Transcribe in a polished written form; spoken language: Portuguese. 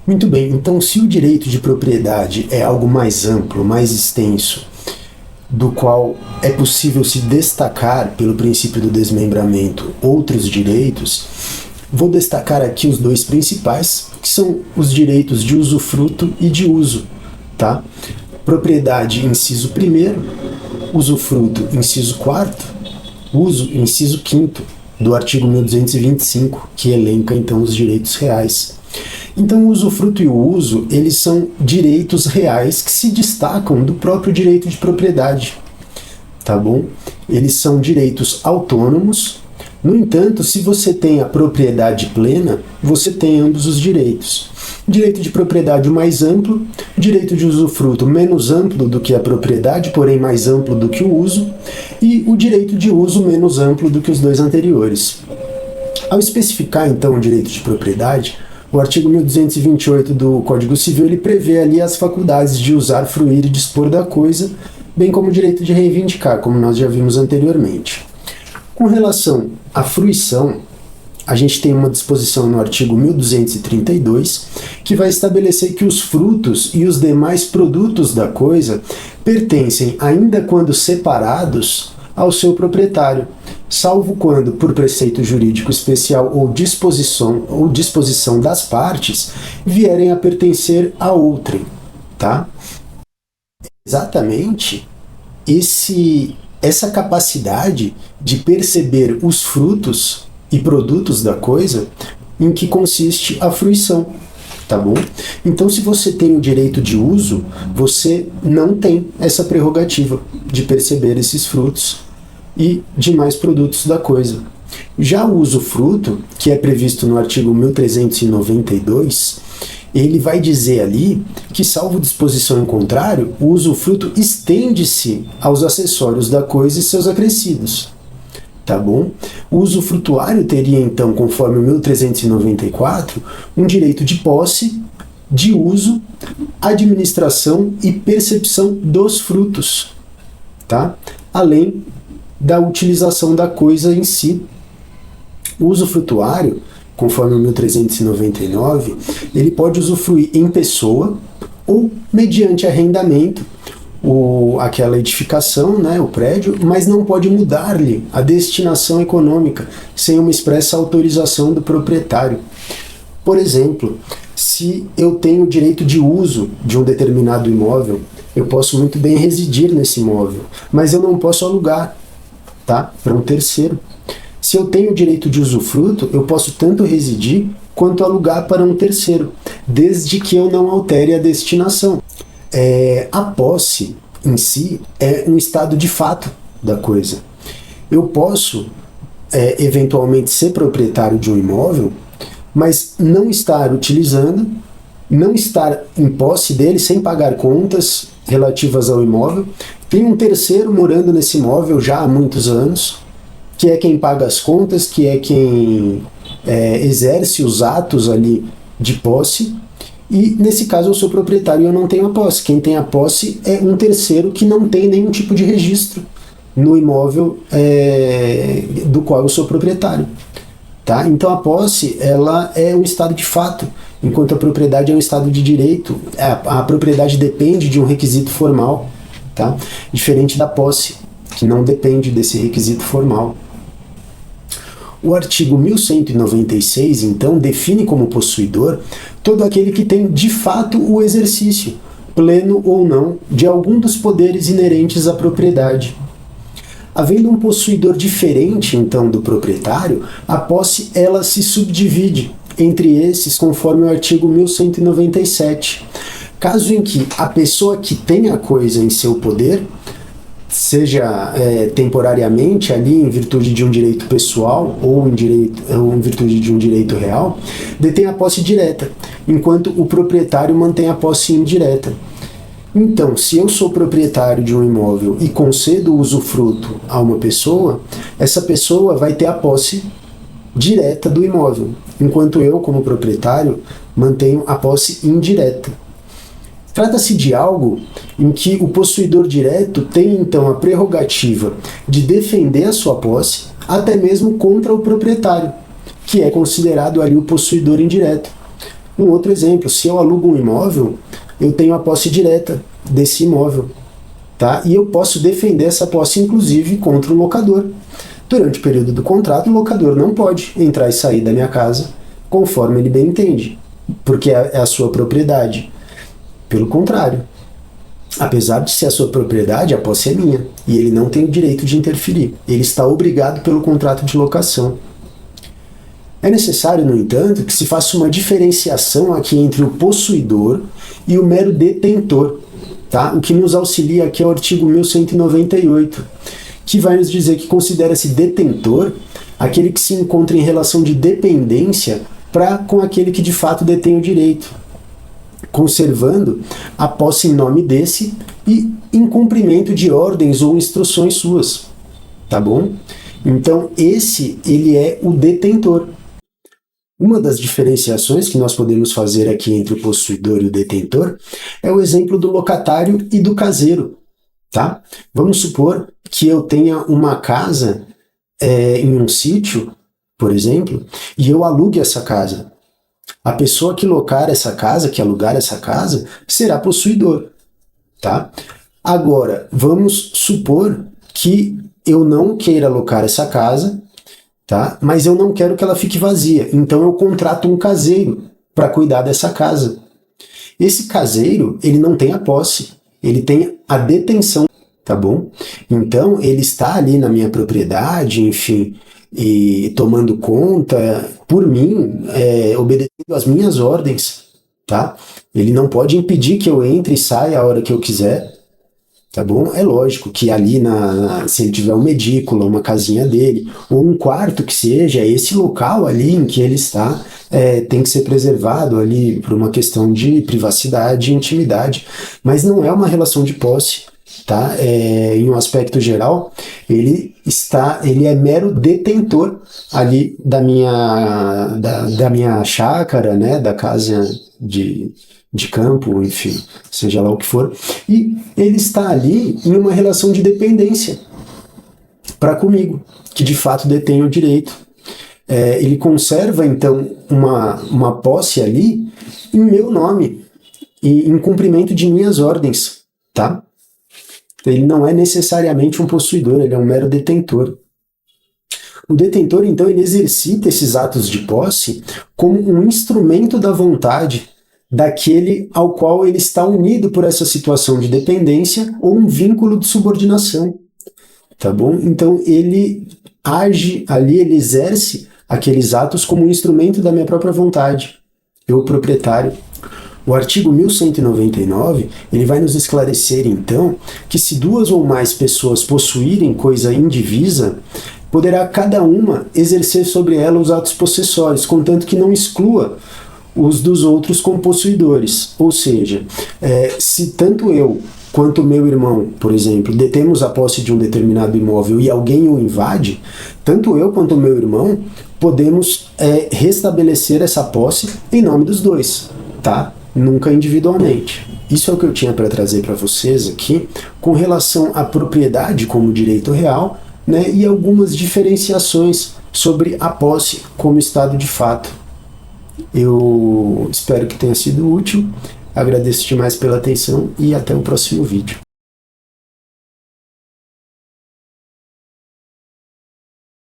Muito bem, então se o direito de propriedade é algo mais amplo, mais extenso, do qual é possível se destacar pelo princípio do desmembramento outros direitos, vou destacar aqui os dois principais, que são os direitos de usufruto e de uso, tá? Propriedade, inciso 1º, usufruto, inciso 4º, uso, inciso 5º, do artigo 1225, que elenca então os direitos reais. Então, o usufruto e o uso, eles são direitos reais que se destacam do próprio direito de propriedade, tá bom? Eles são direitos autônomos. No entanto, se você tem a propriedade plena, você tem ambos os direitos. Direito de propriedade mais amplo, direito de usufruto menos amplo do que a propriedade, porém mais amplo do que o uso, e o direito de uso menos amplo do que os dois anteriores. Ao especificar, então, o direito de propriedade, o artigo 1228 do Código Civil ele prevê ali as faculdades de usar, fruir e dispor da coisa, bem como o direito de reivindicar, como nós já vimos anteriormente. Com relação à fruição, a gente tem uma disposição no artigo 1232 que vai estabelecer que os frutos e os demais produtos da coisa pertencem, ainda quando separados, ao seu proprietário, salvo quando, por preceito jurídico especial ou disposição das partes, vierem a pertencer a outrem, tá? Exatamente essa capacidade de perceber os frutos e produtos da coisa em que consiste a fruição, tá bom? Então, se você tem o direito de uso, você não tem essa prerrogativa de perceber esses frutos e demais produtos da coisa. Já o usufruto, que é previsto no artigo 1392, ele vai dizer ali que, salvo disposição em contrário, o usufruto estende-se aos acessórios da coisa e seus acrescidos. Tá bom? O usufrutuário teria, então, conforme o 1394, um direito de posse, de uso, administração e percepção dos frutos, tá? Além da utilização da coisa em si. O usufrutuário, conforme o 1399, ele pode usufruir em pessoa ou mediante arrendamento, aquela edificação, né, o prédio, mas não pode mudar-lhe a destinação econômica sem uma expressa autorização do proprietário. Por exemplo, se eu tenho direito de uso de um determinado imóvel, eu posso muito bem residir nesse imóvel, mas eu não posso alugar, tá, para um terceiro. Se eu tenho direito de usufruto, eu posso tanto residir quanto alugar para um terceiro, desde que eu não altere a destinação. A posse em si é um estado de fato da coisa. Eu posso eventualmente ser proprietário de um imóvel, mas não estar utilizando, não estar em posse dele sem pagar contas relativas ao imóvel. Tem um terceiro morando nesse imóvel já há muitos anos, que é quem paga as contas, que é quem exerce os atos ali de posse, e nesse caso eu sou proprietário e eu não tenho a posse. Quem tem a posse é um terceiro que não tem nenhum tipo de registro no imóvel do qual eu sou proprietário. Tá? Então a posse ela é um estado de fato, enquanto a propriedade é um estado de direito. A propriedade depende de um requisito formal, tá? Diferente da posse, que não depende desse requisito formal. O artigo 1196, então, define como possuidor todo aquele que tem de fato o exercício, pleno ou não, de algum dos poderes inerentes à propriedade. Havendo um possuidor diferente, então, do proprietário, a posse ela se subdivide entre esses conforme o artigo 1197. Caso em que a pessoa que tem a coisa em seu poder, seja temporariamente ali em virtude de um direito pessoal ou em virtude de um direito real, detém a posse direta, enquanto o proprietário mantém a posse indireta. Então, se eu sou proprietário de um imóvel e concedo o usufruto a uma pessoa, essa pessoa vai ter a posse direta do imóvel, enquanto eu, como proprietário, mantenho a posse indireta. Trata-se de algo em que o possuidor direto tem, então, a prerrogativa de defender a sua posse, até mesmo contra o proprietário, que é considerado ali o possuidor indireto. Um outro exemplo, se eu alugo um imóvel, eu tenho a posse direta desse imóvel, tá? E eu posso defender essa posse, inclusive, contra o locador. Durante o período do contrato, o locador não pode entrar e sair da minha casa conforme ele bem entende, porque é a sua propriedade. Pelo contrário, apesar de ser a sua propriedade, a posse é minha, e ele não tem o direito de interferir. Ele está obrigado pelo contrato de locação. É necessário, no entanto, que se faça uma diferenciação aqui entre o possuidor e o mero detentor, tá? O que nos auxilia aqui é o artigo 1198, que vai nos dizer que considera-se detentor aquele que se encontra em relação de dependência com aquele que de fato detém o direito, conservando a posse em nome desse e em cumprimento de ordens ou instruções suas, tá bom? Então ele é o detentor. Uma das diferenciações que nós podemos fazer aqui entre o possuidor e o detentor é o exemplo do locatário e do caseiro, tá? Vamos supor que eu tenha uma casa em um sítio, por exemplo, e eu alugue essa casa. A pessoa que locar essa casa, que alugar essa casa, será possuidor, tá? Agora, vamos supor que eu não queira alocar essa casa, tá? Mas eu não quero que ela fique vazia, então eu contrato um caseiro para cuidar dessa casa. Esse caseiro, ele não tem a posse, ele tem a detenção, tá bom? Então, ele está ali na minha propriedade, enfim, e tomando conta por mim, obedecendo às minhas ordens, tá? Ele não pode impedir que eu entre e saia a hora que eu quiser, tá bom? É lógico que ali, se ele tiver uma edícula, uma casinha dele, ou um quarto que seja, esse local ali em que ele está tem que ser preservado ali por uma questão de privacidade e intimidade, mas não é uma relação de posse, tá? Em um aspecto geral, ele é mero detentor ali da minha chácara, né, da casa de campo, enfim, seja lá o que for, e ele está ali em uma relação de dependência para comigo, que de fato detém o direito. Ele conserva, então, uma posse ali em meu nome e em cumprimento de minhas ordens, tá? Ele não é necessariamente um possuidor, ele é um mero detentor. O detentor, então, ele exercita esses atos de posse como um instrumento da vontade daquele ao qual ele está unido por essa situação de dependência ou um vínculo de subordinação, tá bom? Então, ele age ali, ele exerce aqueles atos como um instrumento da minha própria vontade, eu proprietário. O artigo 1199, ele vai nos esclarecer, então, que se duas ou mais pessoas possuírem coisa indivisa, poderá cada uma exercer sobre ela os atos possessórios, contanto que não exclua os dos outros como possuidores. Ou seja, se tanto eu quanto meu irmão, por exemplo, detemos a posse de um determinado imóvel e alguém o invade, tanto eu quanto meu irmão podemos restabelecer essa posse em nome dos dois, tá? Nunca individualmente. Isso é o que eu tinha para trazer para vocês aqui com relação à propriedade como direito real, né, e algumas diferenciações sobre a posse como estado de fato. Eu espero que tenha sido útil, agradeço demais pela atenção e até o próximo vídeo.